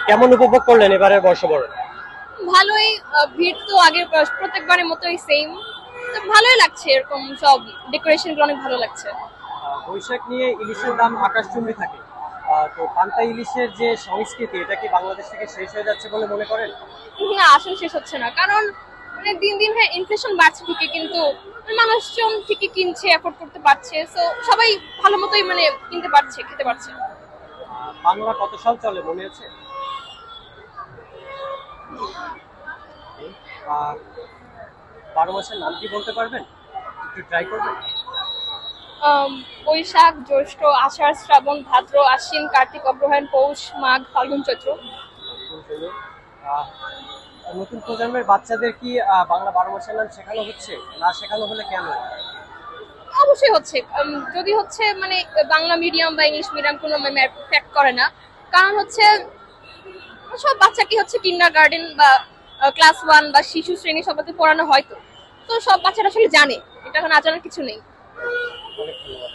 কেমন উপভোগ করলেন এবারে বর্ষবরণ? ভালোই। ভিড় তো আগের প্রত্যেকবারের মতোই সেম। তো ভালোই লাগছে, এরকম সব ডেকোরেশন গুলো অনেক ভালো লাগছে। বৈশাখ নিয়ে ইলিশের দাম আকাশচুম্বী থাকে। তো পান্তা ইলিশের যে সংস্কৃতি, এটা কি বাংলাদেশ থেকে শেষ হয়ে যাচ্ছে বলে মনে করেন? না, আসলে শেষ হচ্ছে না, কারণ মানে দিন দিন হ্যাঁ ইনফ্লেশন বাড়ছে ঠিকই, কিন্তু মানুষজন ঠিকই কিনছে, অ্যাফোর্ড করতে পারছে, সো সবাই ভালো মতোই মানে কিনতে পারছে, খেতে পারছে। বাংলা কত সাল চলে মনে আছে? আর 12 মাসের নাম কি বলতে পারবেন? একটু ট্রাই করবেন। বৈশাখ, জ্যৈষ্ঠ, আষাঢ়, শ্রাবণ, ভাদ্র, আশ্বিন, কার্তিক, অগ্রহায়ণ, পৌষ, মাঘ, ফাল্গুন, চৈত্র। আহ, নতুন প্রজন্মের বাচ্চাদের কি বাংলা 12 মাসের নাম শেখানো হচ্ছে? না শেখানো হলে কেন? অবশ্যই হচ্ছে। যদি হচ্ছে মানে বাংলা মিডিয়াম বা ইংলিশ মিডিয়াম কোনো এফেক্ট করে না, কারণ হচ্ছে সব বাচ্চাকে হচ্ছে কিন্ডার গার্ডেন বা ক্লাস 1 বা শিশু শ্রেণী সবাইকে পড়ানো হয়। তো তো সব বাচ্চারা আসলে জানে, এটা এখন না জানার কিছু নেই। অনেক ধন্যবাদ।